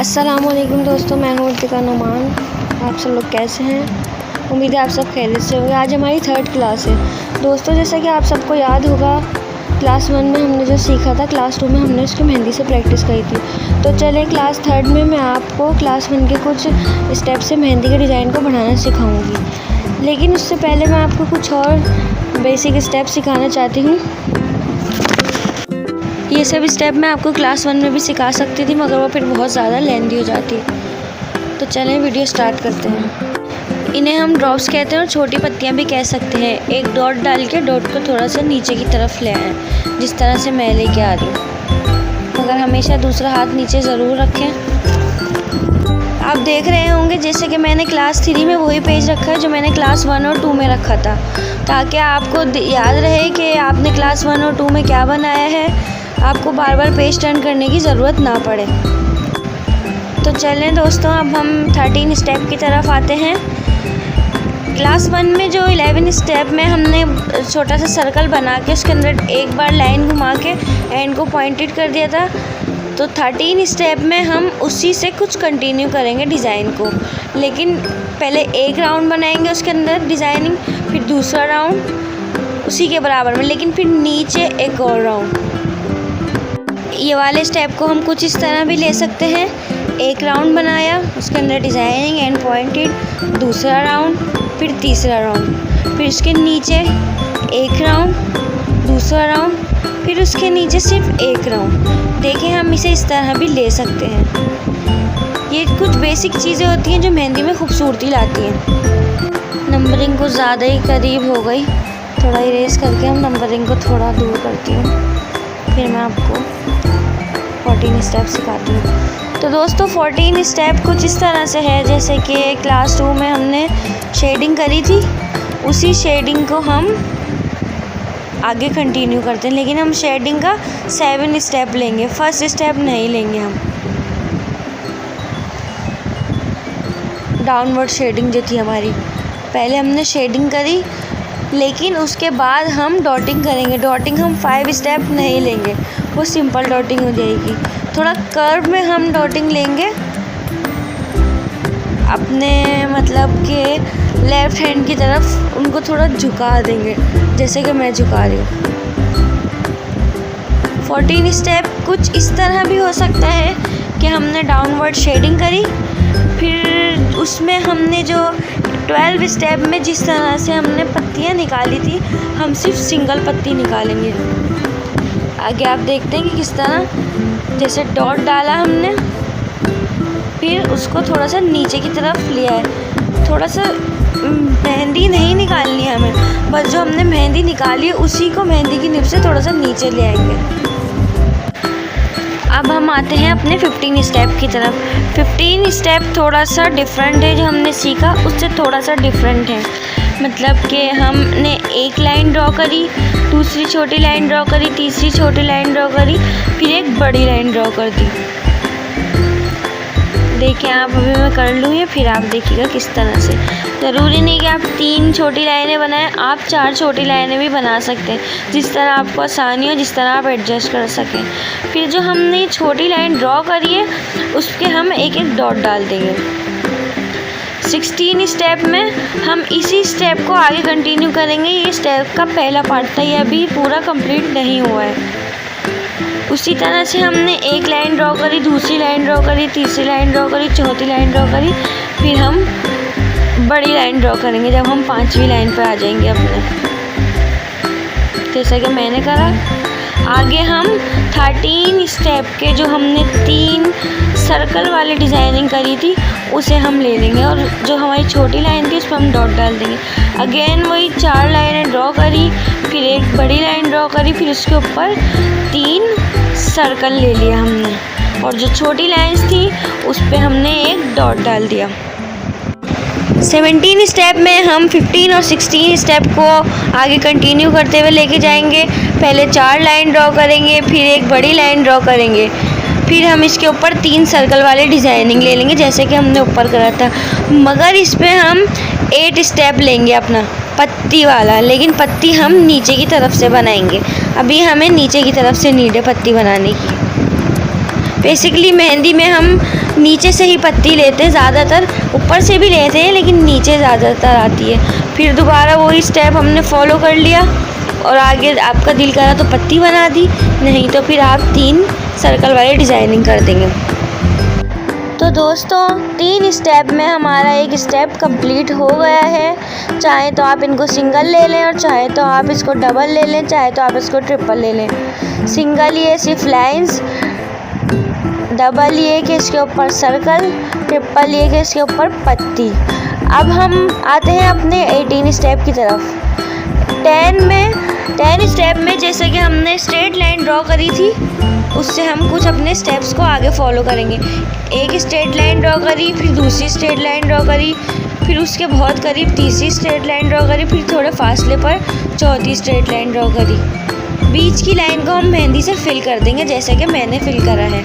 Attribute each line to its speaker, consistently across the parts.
Speaker 1: अस्सलामुअलैकुम दोस्तों, मैं हूँ अर्तिका नुमान। आप सब लोग कैसे हैं? उम्मीद है आप सब खैरियत से होंगे। आज हमारी 3rd क्लास है दोस्तों। जैसा कि आप सबको याद होगा, क्लास 1 में हमने जो सीखा था, क्लास 2 में हमने उसकी मेहंदी से प्रैक्टिस करी थी। तो चलिए क्लास 3rd में मैं आपको क्लास 1 के कुछ स्टेप से मेहंदी के डिज़ाइन को बनाना सिखाऊँगी। लेकिन उससे पहले मैं आपको कुछ और बेसिक स्टेप सिखाना चाहती हूँ। ये सब स्टेप मैं आपको क्लास 1 में भी सिखा सकती थी, मगर वो फिर बहुत ज़्यादा लेंथी हो जाती। तो चलें वीडियो स्टार्ट करते हैं। इन्हें हम ड्रॉप्स कहते हैं और छोटी पत्तियां भी कह सकते हैं। एक डॉट डाल के डॉट को थोड़ा सा नीचे की तरफ ले आएँ, जिस तरह से मैं लेके आ रही हूँ। मगर हमेशा दूसरा हाथ नीचे ज़रूर रखें। आप देख रहे होंगे जैसे कि मैंने क्लास 3 में वही पेज रखा है जो मैंने क्लास 1 और 2 में रखा था, ताकि आपको याद रहे कि आपने क्लास 1 और 2 में क्या बनाया है। आपको बार बार पेज टर्न करने की ज़रूरत ना पड़े। तो चलें दोस्तों, अब हम 13 स्टेप की तरफ आते हैं। क्लास 1 में जो 11 स्टेप में हमने छोटा सा सर्कल बना के उसके अंदर एक बार लाइन घुमा के एंड को पॉइंटेड कर दिया था, तो 13 स्टेप में हम उसी से कुछ कंटिन्यू करेंगे डिज़ाइन को। लेकिन पहले एक राउंड बनाएंगे उसके अंदर डिज़ाइनिंग, फिर दूसरा राउंड उसी के बराबर में, लेकिन फिर नीचे एक और राउंड। ये वाले स्टेप को हम कुछ इस तरह भी ले सकते हैं। एक राउंड बनाया, उसके अंदर डिज़ाइनिंग एंड पॉइंटेड, दूसरा राउंड, फिर तीसरा राउंड, फिर उसके नीचे एक राउंड, दूसरा राउंड, फिर उसके नीचे सिर्फ एक राउंड। देखें, हम इसे इस तरह भी ले सकते हैं। ये कुछ बेसिक चीज़ें होती हैं जो मेहंदी में खूबसूरती लाती हैं। नंबरिंग कुछ ज़्यादा ही करीब हो गई, थोड़ा इरेज करके हम नंबरिंग को थोड़ा दूर करती हूँ, फिर मैं आपको 14 स्टेप सिखाती हूँ। तो दोस्तों 14 स्टेप कुछ इस तरह से है, जैसे कि क्लास 2 में हमने शेडिंग करी थी, उसी शेडिंग को हम आगे कंटिन्यू करते हैं। लेकिन हम शेडिंग का 7 स्टेप लेंगे, फर्स्ट स्टेप नहीं लेंगे हम। डाउनवर्ड शेडिंग जो थी हमारी, पहले हमने शेडिंग करी, लेकिन उसके बाद हम डॉटिंग करेंगे। डॉटिंग हम 5 स्टेप नहीं लेंगे, वो सिंपल डॉटिंग हो जाएगी। थोड़ा कर्व में हम डॉटिंग लेंगे, अपने मतलब कि लेफ़्ट हैंड की तरफ उनको थोड़ा झुका देंगे, जैसे कि मैं झुका रही हूँ। 14 स्टेप कुछ इस तरह भी हो सकता है कि हमने डाउनवर्ड शेडिंग करी, फिर उसमें हमने जो 12 स्टेप में जिस तरह से हमने पत्तियाँ निकाली थी, हम सिर्फ सिंगल पत्ती निकालेंगे। आगे आप देखते हैं कि किस तरह, जैसे डॉट डाला हमने, फिर उसको थोड़ा सा नीचे की तरफ लिया है। थोड़ा सा मेहंदी नहीं निकालनी है हमें, बस जो हमने मेहंदी निकाली है उसी को मेहंदी की निब से थोड़ा सा नीचे ले आएंगे। अब हम आते हैं अपने 15 स्टेप की तरफ। 15 स्टेप थोड़ा सा डिफरेंट है, जो हमने सीखा उससे थोड़ा सा डिफरेंट है। मतलब कि हमने एक लाइन ड्रॉ करी, दूसरी छोटी लाइन ड्रॉ करी, तीसरी छोटी लाइन ड्रॉ करी, फिर एक बड़ी लाइन ड्रॉ कर दी। देखिए आप, अभी मैं कर लूँ ये, फिर आप देखिएगा किस तरह से। ज़रूरी नहीं कि आप 3 छोटी लाइनें बनाएं, आप 4 छोटी लाइनें भी बना सकते हैं, जिस तरह आपको आसानी हो, जिस तरह आप एडजस्ट कर सकें। फिर जो हमने छोटी लाइन ड्रॉ करी है उसके हम एक एक डॉट डाल देंगे। 16 स्टेप में हम इसी स्टेप को आगे कंटिन्यू करेंगे। ये स्टेप का पहला पार्ट था, ये अभी पूरा कंप्लीट नहीं हुआ है। उसी तरह से हमने एक लाइन ड्रॉ करी, दूसरी लाइन ड्रॉ करी, तीसरी लाइन ड्रॉ करी, चौथी लाइन ड्रॉ करी, फिर हम बड़ी लाइन ड्रॉ करेंगे जब हम 5वीं लाइन पे आ जाएंगे अपने, जैसा कि मैंने करा। आगे हम 13 स्टेप के जो हमने 3 सर्कल वाली डिज़ाइनिंग करी थी उसे हम ले लेंगे, और जो हमारी छोटी लाइन थी उस पर हम डॉट डाल देंगे। अगेन वही 4 लाइनें ड्रॉ करी, फिर एक बड़ी लाइन ड्रॉ करी, फिर उसके ऊपर 3 सर्कल ले लिया हमने, और जो छोटी लाइंस थी उस पर हमने एक डॉट डाल दिया। 17 स्टेप में हम 15 और 16 स्टेप को आगे कंटिन्यू करते हुए लेके जाएंगे। पहले 4 लाइन ड्रॉ करेंगे, फिर एक बड़ी लाइन ड्रॉ करेंगे, फिर हम इसके ऊपर 3 सर्कल वाले डिज़ाइनिंग ले लेंगे, जैसे कि हमने ऊपर करा था। मगर इस पर हम 8 स्टेप लेंगे अपना पत्ती वाला, लेकिन पत्ती हम नीचे की तरफ से बनाएंगे। अभी हमें नीचे की तरफ से नीड है पत्ती बनाने की। बेसिकली मेहंदी में हम नीचे से ही पत्ती लेते हैं ज़्यादातर, ऊपर से भी लेते हैं लेकिन नीचे ज़्यादातर आती है। फिर दोबारा वही स्टेप हमने फॉलो कर लिया और आगे आपका दिल करा तो पत्ती बना दी, नहीं तो फिर आप 3 सर्कल वाली डिज़ाइनिंग कर देंगे। तो दोस्तों 3 स्टेप में हमारा एक स्टेप कंप्लीट हो गया है। चाहे तो आप इनको सिंगल ले लें और चाहे तो आप इसको डबल ले लें, चाहे तो आप इसको ट्रिपल ले लें। सिंगल ये सिर्फ लाइंस, डबल ये कि इसके ऊपर सर्कल, ट्रिपल ये कि इसके ऊपर पत्ती। अब हम आते हैं अपने 18 स्टेप की तरफ। 10 स्टेप में जैसे कि हमने स्ट्रेट लाइन ड्रॉ करी थी, उससे हम कुछ अपने स्टेप्स को आगे फॉलो करेंगे। एक स्ट्रेट लाइन ड्रॉ करी, फिर दूसरी स्ट्रेट लाइन ड्रॉ करी, फिर उसके बहुत करीब तीसरी स्ट्रेट लाइन ड्रॉ करी, फिर थोड़े फासले पर चौथी स्ट्रेट लाइन ड्रॉ करी। बीच की लाइन को हम मेहंदी से फिल कर देंगे जैसे कि मैंने फिल करा है।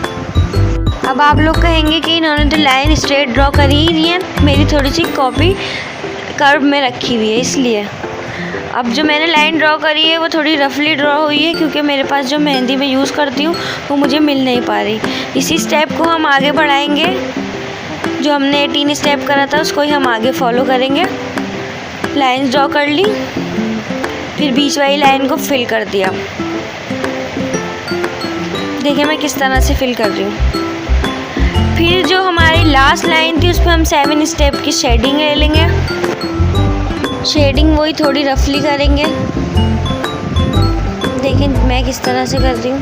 Speaker 1: अब आप लोग कहेंगे कि इन्होंने तो लाइन स्ट्रेट ड्रॉ करी ही नहीं है, मेरी थोड़ी सी कॉपी कर्व में रखी हुई है इसलिए। अब जो मैंने लाइन ड्रॉ करी है वो थोड़ी रफली ड्रॉ हुई है क्योंकि मेरे पास जो मेहंदी में यूज़ करती हूँ वो मुझे मिल नहीं पा रही। इसी स्टेप को हम आगे बढ़ाएंगे, जो हमने 18 स्टेप करा था उसको ही हम आगे फॉलो करेंगे। लाइंस ड्रॉ कर ली, फिर बीच वाली लाइन को फिल कर दिया। देखिए मैं किस तरह से फिल कर रही हूँ। फिर जो हमारी लास्ट लाइन थी उस पर हम 7 स्टेप की शेडिंग ले लेंगे। शेडिंग वही थोड़ी रफली करेंगे। देखें मैं किस तरह से कर रही हूँ।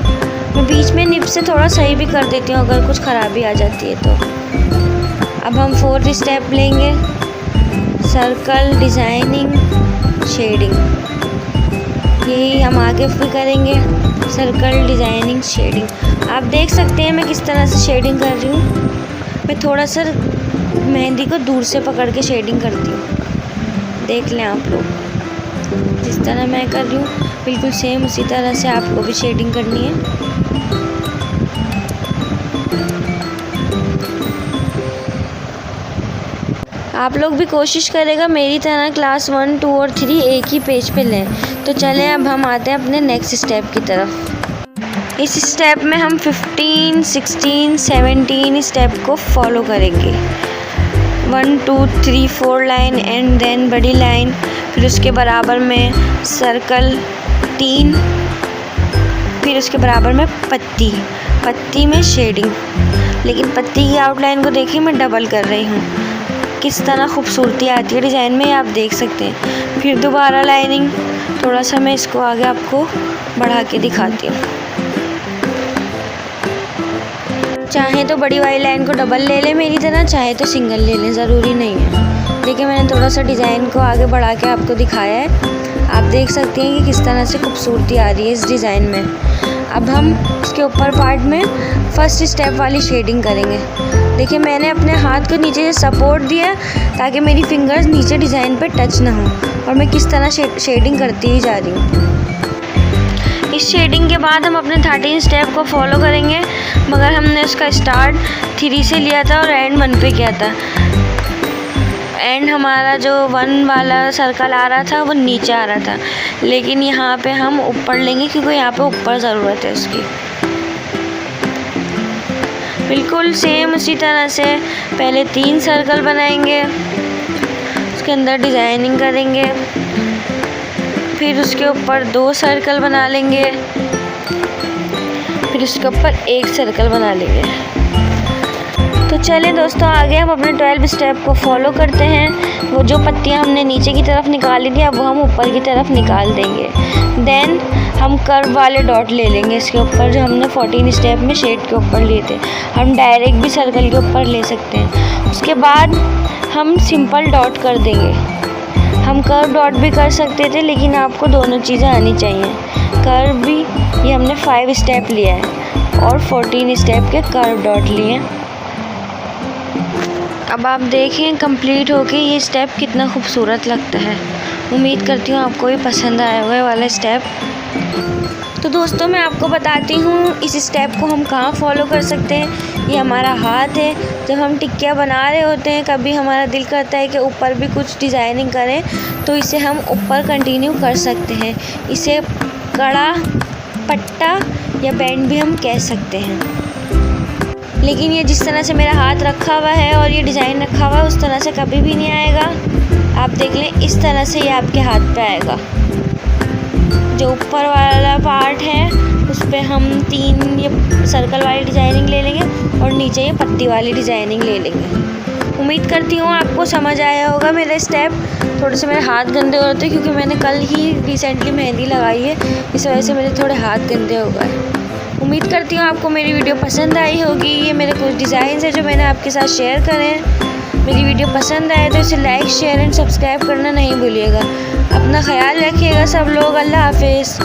Speaker 1: मैं बीच में निब से थोड़ा सही भी कर देती हूँ अगर कुछ ख़राबी आ जाती है तो। अब हम 4th स्टेप लेंगे, सर्कल, डिज़ाइनिंग, शेडिंग। यही हम आगे भी करेंगे, सर्कल, डिज़ाइनिंग, शेडिंग। आप देख सकते हैं मैं किस तरह से शेडिंग कर रही हूँ। मैं थोड़ा सा मेहंदी को दूर से पकड़ के शेडिंग करती हूँ, देख लें आप लोग। जिस तरह मैं कर रही हूँ बिल्कुल सेम उसी तरह से आपको भी शेडिंग करनी है। आप लोग भी कोशिश करेगा मेरी तरह क्लास 1, 2 और 3 एक ही पेज पे लें। तो चलें अब हम आते हैं अपने नेक्स्ट स्टेप की तरफ। इस स्टेप में हम 15, 16, 17 स्टेप को फॉलो करेंगे। 1, 2, 3, 4 लाइन एंड देन बड़ी लाइन, फिर उसके बराबर में सर्कल 3, फिर उसके बराबर में पत्ती में शेडिंग। लेकिन पत्ती की आउटलाइन को देखिए मैं डबल कर रही हूँ, किस तरह खूबसूरती आती है डिज़ाइन में आप देख सकते हैं। फिर दोबारा लाइनिंग, थोड़ा सा मैं इसको आगे आपको बढ़ा के दिखाती हूँ। चाहे तो बड़ी वाली लाइन को डबल ले लें मेरी तरह, चाहे तो सिंगल ले लें, ज़रूरी नहीं है। देखिए मैंने थोड़ा सा डिज़ाइन को आगे बढ़ा के आपको दिखाया है। आप देख सकते हैं कि किस तरह से खूबसूरती आ रही है इस डिज़ाइन में। अब हम इसके ऊपर पार्ट में फर्स्ट स्टेप वाली शेडिंग करेंगे। देखिए मैंने अपने हाथ को नीचे से सपोर्ट दिया ताकि मेरी फिंगर्स नीचे डिज़ाइन पे टच ना हो, और मैं किस तरह शेडिंग करती ही जा रही हूँ। इस शेडिंग के बाद हम अपने 13 स्टेप को फॉलो करेंगे, मगर हमने उसका स्टार्ट 3 से लिया था और एंड 1 पे किया था। एंड हमारा जो 1 वाला सर्कल आ रहा था वो नीचे आ रहा था, लेकिन यहाँ पे हम ऊपर लेंगे क्योंकि यहाँ पे ऊपर ज़रूरत है उसकी। बिल्कुल सेम उसी तरह से पहले 3 सर्कल बनाएंगे, उसके अंदर डिज़ाइनिंग करेंगे, फिर उसके ऊपर 2 सर्कल बना लेंगे, फिर उसके ऊपर 1 सर्कल बना लेंगे। तो चलें दोस्तों आगे हम अपने 12 स्टेप को फॉलो करते हैं। वो जो पत्तियां हमने नीचे की तरफ निकाली थी अब वो हम ऊपर की तरफ निकाल देंगे। देन हम कर्व वाले डॉट ले लेंगे इसके ऊपर, जो हमने 14 स्टेप में शेड के ऊपर लिए थे। हम डायरेक्ट भी सर्कल के ऊपर ले सकते हैं। उसके बाद हम सिंपल डॉट कर देंगे। हम कर्व डॉट भी कर सकते थे, लेकिन आपको दोनों चीज़ें आनी चाहिए। कर्व भी ये हमने 5 स्टेप लिया है और 14 स्टेप के कर्व डॉट लिए। अब आप देखें कंप्लीट होके ये स्टेप कितना खूबसूरत लगता है। उम्मीद करती हूँ आपको भी पसंद आया हुआ वाला स्टेप। तो दोस्तों मैं आपको बताती हूँ इस स्टेप को हम कहाँ फॉलो कर सकते हैं। ये हमारा हाथ है, जब हम टिक्कियाँ बना रहे होते हैं कभी हमारा दिल करता है कि ऊपर भी कुछ डिज़ाइनिंग करें, तो इसे हम ऊपर कंटिन्यू कर सकते हैं। इसे कड़ा, पट्टा या बैंड भी हम कह सकते हैं। लेकिन ये जिस तरह से मेरा हाथ रखा हुआ है और ये डिज़ाइन रखा हुआ है उस तरह से कभी भी नहीं आएगा। आप देख लें, इस तरह से ये आपके हाथ पे आएगा। जो ऊपर वाला पार्ट है उस पर हम 3 ये सर्कल वाली डिज़ाइनिंग ले लेंगे और नीचे ये पत्ती वाली डिज़ाइनिंग ले लेंगे। उम्मीद करती हूँ आपको समझ आया होगा मेरे स्टेप। थोड़े से मेरे हाथ गंदे हो रहे थे क्योंकि मैंने कल ही रिसेंटली मेहंदी लगाई है, इस वजह से मेरे थोड़े हाथ गंदे हो गए। उम्मीद करती हूँ आपको मेरी वीडियो पसंद आई होगी। ये मेरे कुछ डिज़ाइन है जो मैंने आपके साथ शेयर करे हैं। मेरी वीडियो पसंद आए तो इसे लाइक, शेयर एंड सब्सक्राइब करना नहीं भूलिएगा। अपना ख्याल रखिएगा सब लोग। अल्लाह हाफिज़।